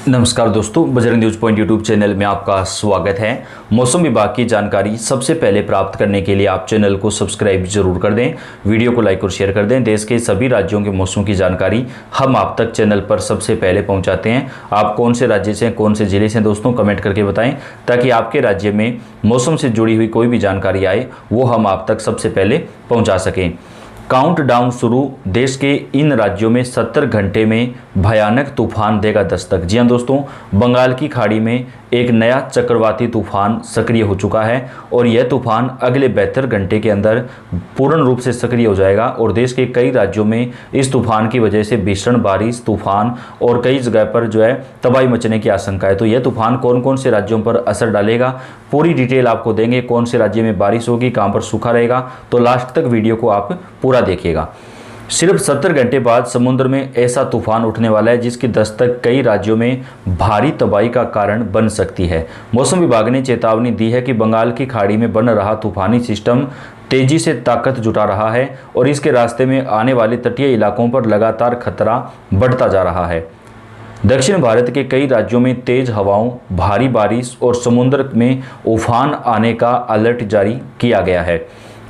नमस्कार दोस्तों, Bajrang news point YouTube channel में आपका स्वागत है। मौसम विभाग की जानकारी सबसे पहले प्राप्त करने के लिए आप चैनल को सब्सक्राइब जरूर कर दें, वीडियो को लाइक और शेयर कर दें। देश के सभी राज्यों के मौसम की जानकारी हम आप तक चैनल पर सबसे पहले पहुंचाते हैं। आप कौन से राज्य से, कौन से जिले से दोस्तों कमेंट करके बताएं, ताकि आपके राज्य में मौसम से जुड़ी हुई कोई भी जानकारी आए वो हम आप तक सबसे पहले पहुँचा सकें। काउंटडाउन शुरू, देश के इन राज्यों में 70 घंटे में भयानक तूफान देगा दस्तक। जी हां दोस्तों, बंगाल की खाड़ी में एक नया चक्रवाती तूफान सक्रिय हो चुका है और यह तूफान अगले 72 घंटे के अंदर पूर्ण रूप से सक्रिय हो जाएगा और देश के कई राज्यों में इस तूफान की वजह से भीषण बारिश, तूफान और कई जगह पर जो है तबाही मचने की आशंका है। तो यह तूफान कौन कौन से राज्यों पर असर डालेगा, पूरी डिटेल आपको देंगे। कौन से राज्य में बारिश होगी, कहाँ पर सूखा रहेगा, तो लास्ट तक वीडियो को आप पूरा देखिएगा। सिर्फ 70 घंटे बाद समुद्र में ऐसा तूफान उठने वाला है जिसकी दस्तक कई राज्यों में भारी तबाही का कारण बन सकती है। मौसम विभाग ने चेतावनी दी है कि बंगाल की खाड़ी में बन रहा तूफानी सिस्टम तेजी से ताकत जुटा रहा है और इसके रास्ते में आने वाले तटीय इलाकों पर लगातार खतरा बढ़ता जा रहा है। दक्षिण भारत के कई राज्यों में तेज हवाओं, भारी बारिश और समुद्र में उफान आने का अलर्ट जारी किया गया है।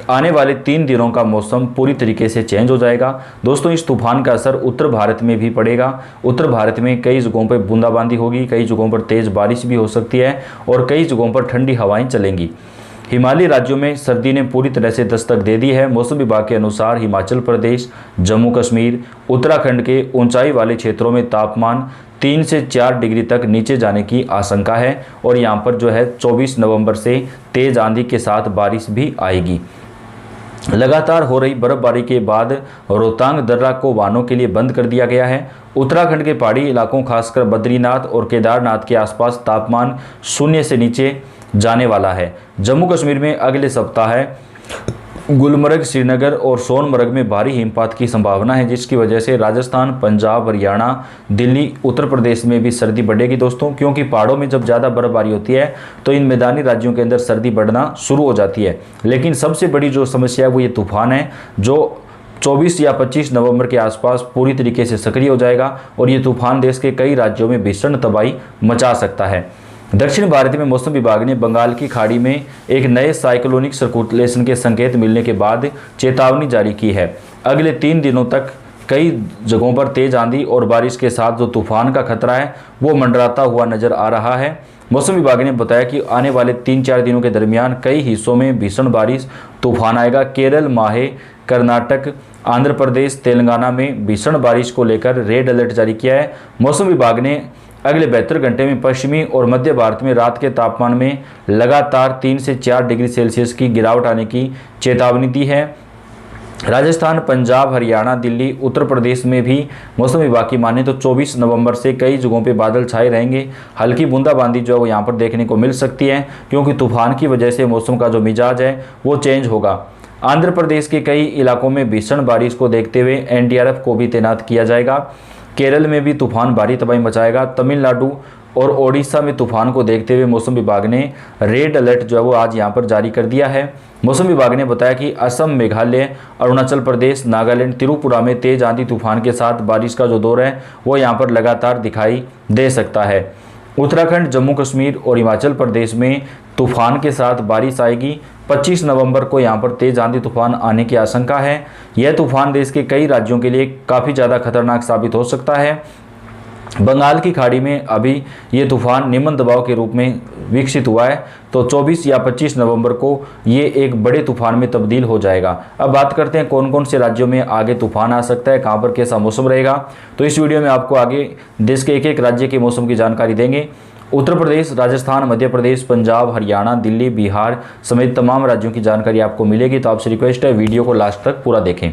आने वाले 3 दिनों का मौसम पूरी तरीके से चेंज हो जाएगा। दोस्तों, इस तूफान का असर उत्तर भारत में भी पड़ेगा। उत्तर भारत में कई जगहों पर बूंदाबांदी होगी, कई जगहों पर तेज बारिश भी हो सकती है और कई जगहों पर ठंडी हवाएं चलेंगी। हिमालयी राज्यों में सर्दी ने पूरी तरह से दस्तक दे दी है। मौसम विभाग के अनुसार हिमाचल प्रदेश, जम्मू कश्मीर, उत्तराखंड के ऊंचाई वाले क्षेत्रों में तापमान 3 से 4 डिग्री तक नीचे जाने की आशंका है और यहाँ पर जो है 24 नवंबर से तेज आंधी के साथ बारिश भी आएगी। लगातार हो रही बर्फबारी के बाद रोहतांग दर्रा को वाहनों के लिए बंद कर दिया गया है। उत्तराखंड के पहाड़ी इलाकों, खासकर बद्रीनाथ और केदारनाथ के आसपास तापमान 0 से नीचे जाने वाला है। जम्मू कश्मीर में अगले सप्ताह गुलमर्ग, श्रीनगर और सोनमर्ग में भारी हिमपात की संभावना है, जिसकी वजह से राजस्थान, पंजाब, हरियाणा, दिल्ली, उत्तर प्रदेश में भी सर्दी बढ़ेगी दोस्तों। क्योंकि पहाड़ों में जब ज़्यादा बर्फबारी होती है तो इन मैदानी राज्यों के अंदर सर्दी बढ़ना शुरू हो जाती है। लेकिन सबसे बड़ी जो समस्या है वो ये तूफान है, जो 24 या 25 नवंबर के आसपास पूरी तरीके से सक्रिय हो जाएगा और ये तूफान देश के कई राज्यों में भीषण तबाही मचा सकता है। दक्षिण भारत में मौसम विभाग ने बंगाल की खाड़ी में एक नए साइक्लोनिक सर्कुलेशन के संकेत मिलने के बाद चेतावनी जारी की है। अगले 3 दिनों तक कई जगहों पर तेज आंधी और बारिश के साथ जो तूफान का खतरा है वो मंडराता हुआ नजर आ रहा है। मौसम विभाग ने बताया कि आने वाले 3-4 दिनों के दरमियान कई हिस्सों में भीषण बारिश, तूफान आएगा। केरल, माहे, कर्नाटक, आंध्र प्रदेश, तेलंगाना में भीषण बारिश को लेकर रेड अलर्ट जारी किया है। मौसम विभाग ने अगले 72 घंटे में पश्चिमी और मध्य भारत में रात के तापमान में लगातार 3 से 4 डिग्री सेल्सियस की गिरावट आने की चेतावनी दी है। राजस्थान, पंजाब, हरियाणा, दिल्ली, उत्तर प्रदेश में भी मौसम विभाग की माने तो 24 नवंबर से कई जगहों पे बादल छाए रहेंगे। हल्की बूंदाबांदी जो है वो यहाँ पर देखने को मिल सकती है, क्योंकि तूफान की वजह से मौसम का जो मिजाज है वो चेंज होगा। आंध्र प्रदेश के कई इलाकों में भीषण बारिश को देखते हुए NDRF को भी तैनात किया जाएगा। केरल में भी तूफान भारी तबाही मचाएगा। तमिलनाडु और ओडिशा में तूफान को देखते हुए मौसम विभाग ने रेड अलर्ट जो है वो आज यहाँ पर जारी कर दिया है। मौसम विभाग ने बताया कि असम, मेघालय, अरुणाचल प्रदेश, नागालैंड, त्रिपुरा में तेज आंधी तूफान के साथ बारिश का जो दौर है वो यहाँ पर लगातार दिखाई दे सकता है। उत्तराखंड, जम्मू कश्मीर और हिमाचल प्रदेश में तूफान के साथ बारिश आएगी। 25 नवंबर को यहाँ पर तेज आंधी तूफान आने की आशंका है। यह तूफान देश के कई राज्यों के लिए काफ़ी ज़्यादा खतरनाक साबित हो सकता है। बंगाल की खाड़ी में अभी ये तूफान निम्न दबाव के रूप में विकसित हुआ है, तो 24 या 25 नवंबर को ये एक बड़े तूफान में तब्दील हो जाएगा। अब बात करते हैं कौन कौन से राज्यों में आगे तूफान आ सकता है, कहाँ पर कैसा मौसम रहेगा। तो इस वीडियो में आपको आगे देश के एक राज्य के मौसम की जानकारी देंगे। उत्तर प्रदेश, राजस्थान, मध्य प्रदेश, पंजाब, हरियाणा, दिल्ली, बिहार समेत तमाम राज्यों की जानकारी आपको मिलेगी। तो आपसे रिक्वेस्ट है वीडियो को लास्ट तक पूरा देखें।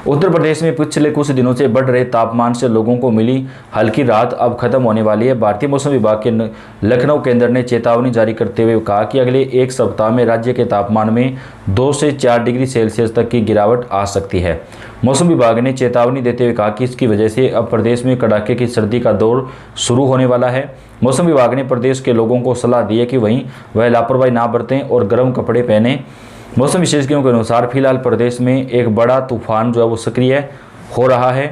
उत्तर प्रदेश में पिछले कुछ दिनों से बढ़ रहे तापमान से लोगों को मिली हल्की राहत अब खत्म होने वाली है। भारतीय मौसम विभाग के लखनऊ केंद्र ने चेतावनी जारी करते हुए कहा कि अगले एक सप्ताह में राज्य के तापमान में 2 से 4 डिग्री सेल्सियस तक की गिरावट आ सकती है। मौसम विभाग ने चेतावनी देते हुए कहा कि इसकी वजह से अब प्रदेश में कड़ाके की सर्दी का दौर शुरू होने वाला है। मौसम विभाग ने प्रदेश के लोगों को सलाह दी है कि वह लापरवाही ना बरतें और गर्म कपड़े पहनें। मौसम विशेषज्ञों के अनुसार फिलहाल प्रदेश में एक बड़ा तूफान जो है वो सक्रिय हो रहा है।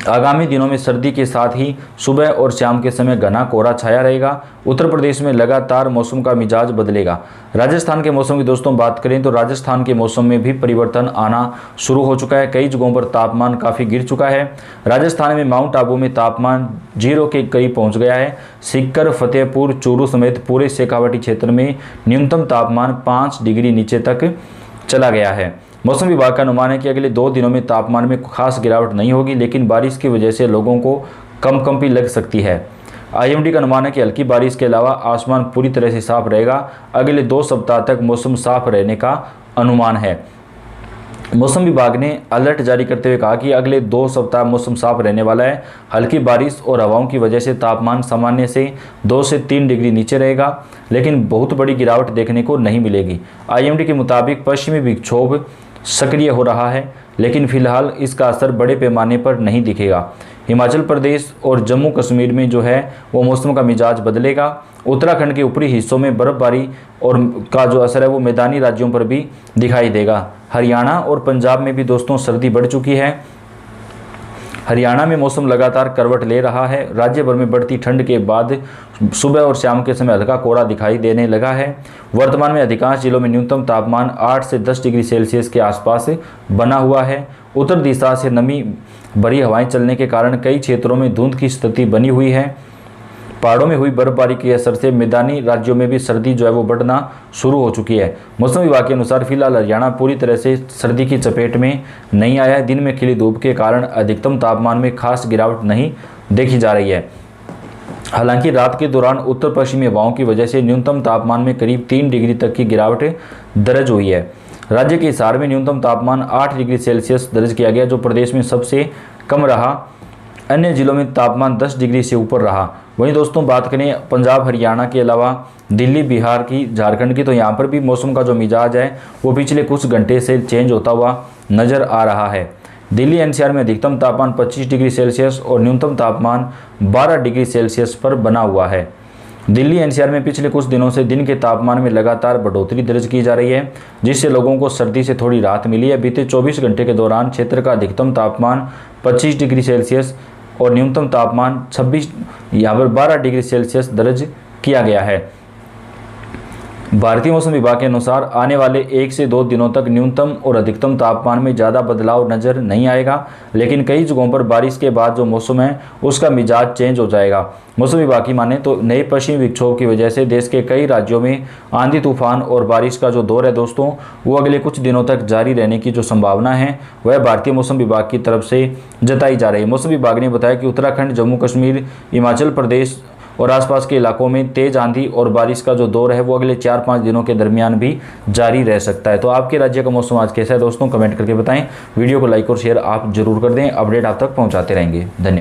आगामी दिनों में सर्दी के साथ ही सुबह और शाम के समय घना कोहरा छाया रहेगा। उत्तर प्रदेश में लगातार मौसम का मिजाज बदलेगा। राजस्थान के मौसम की दोस्तों बात करें तो राजस्थान के मौसम में भी परिवर्तन आना शुरू हो चुका है। कई जगहों पर तापमान काफ़ी गिर चुका है। राजस्थान में माउंट आबू में तापमान 0 के करीब पहुंच गया है। सीकर, फतेहपुर, चूरू समेत पूरे शेखावाटी क्षेत्र में न्यूनतम तापमान 5 डिग्री नीचे तक चला गया है। मौसम विभाग का अनुमान है कि अगले 2 दिनों में तापमान में खास गिरावट नहीं होगी, लेकिन बारिश की वजह से लोगों को कंपकंपी लग सकती है। आईएमडी का अनुमान है कि हल्की बारिश के अलावा आसमान पूरी तरह से साफ रहेगा। अगले 2 सप्ताह तक मौसम साफ रहने का अनुमान है। मौसम विभाग ने अलर्ट जारी करते हुए कहा कि अगले 2 सप्ताह मौसम साफ रहने वाला है। हल्की बारिश और हवाओं की वजह से तापमान सामान्य से 2 से 3 डिग्री नीचे रहेगा, लेकिन बहुत बड़ी गिरावट देखने को नहीं मिलेगी। आईएमडी के मुताबिक पश्चिमी विक्षोभ सक्रिय हो रहा है, लेकिन फिलहाल इसका असर बड़े पैमाने पर नहीं दिखेगा। हिमाचल प्रदेश और जम्मू कश्मीर में जो है वो मौसम का मिजाज बदलेगा। उत्तराखंड के ऊपरी हिस्सों में बर्फबारी और का जो असर है वो मैदानी राज्यों पर भी दिखाई देगा। हरियाणा और पंजाब में भी दोस्तों सर्दी बढ़ चुकी है। हरियाणा में मौसम लगातार करवट ले रहा है। राज्य भर में बढ़ती ठंड के बाद सुबह और शाम के समय हल्का कोहरा दिखाई देने लगा है। वर्तमान में अधिकांश जिलों में न्यूनतम तापमान 8 से 10 डिग्री सेल्सियस के आसपास बना हुआ है। उत्तर दिशा से नमी भरी हवाएं चलने के कारण कई क्षेत्रों में धुंध की स्थिति बनी हुई है। पहाड़ों में हुई बर्फबारी के असर से मैदानी राज्यों में भी सर्दी जो है वो बढ़ना शुरू हो चुकी है। मौसम विभाग के अनुसार फिलहाल हरियाणा पूरी तरह से सर्दी की चपेट में नहीं आया है। दिन में खिली धूप के कारण अधिकतम तापमान में खास गिरावट नहीं देखी जा रही है। हालांकि रात के दौरान उत्तर पश्चिमी हवाओं की वजह से न्यूनतम तापमान में करीब 3 डिग्री तक की गिरावट दर्ज हुई है। राज्य के हिसार में न्यूनतम तापमान 8 डिग्री सेल्सियस दर्ज किया गया, जो प्रदेश में सबसे कम रहा। अन्य जिलों में तापमान 10 डिग्री से ऊपर रहा। वहीं दोस्तों बात करें पंजाब, हरियाणा के अलावा दिल्ली, बिहार की, झारखंड की, तो यहाँ पर भी मौसम का जो मिजाज है वो पिछले कुछ घंटे से चेंज होता हुआ नज़र आ रहा है। दिल्ली एनसीआर में अधिकतम तापमान 25 डिग्री सेल्सियस और न्यूनतम तापमान 12 डिग्री सेल्सियस पर बना हुआ है। दिल्ली एनसीआर में पिछले कुछ दिनों से दिन के तापमान में लगातार बढ़ोतरी दर्ज की जा रही है, जिससे लोगों को सर्दी से थोड़ी राहत मिली है। बीते 24 घंटे के दौरान क्षेत्र का अधिकतम तापमान 25 डिग्री सेल्सियस और न्यूनतम तापमान 12 डिग्री सेल्सियस दर्ज किया गया है। भारतीय मौसम विभाग के अनुसार आने वाले 1 से 2 दिनों तक न्यूनतम और अधिकतम तापमान में ज़्यादा बदलाव नज़र नहीं आएगा, लेकिन कई जगहों पर बारिश के बाद जो मौसम है उसका मिजाज चेंज हो जाएगा। मौसम विभाग की माने तो नए पश्चिमी विक्षोभ की वजह से देश के कई राज्यों में आंधी तूफान और बारिश का जो दौर है दोस्तों वो अगले कुछ दिनों तक जारी रहने की जो संभावना है वह भारतीय मौसम विभाग की तरफ से जताई जा रही है। मौसम विभाग ने बताया कि उत्तराखंड, जम्मू कश्मीर, हिमाचल प्रदेश और आसपास के इलाकों में तेज आंधी और बारिश का जो दौर है वो अगले 4-5 दिनों के दरमियान भी जारी रह सकता है। तो आपके राज्य का मौसम आज कैसा है दोस्तों, कमेंट करके बताएं। वीडियो को लाइक और शेयर आप जरूर कर दें। अपडेट आप तक पहुंचाते रहेंगे। धन्यवाद।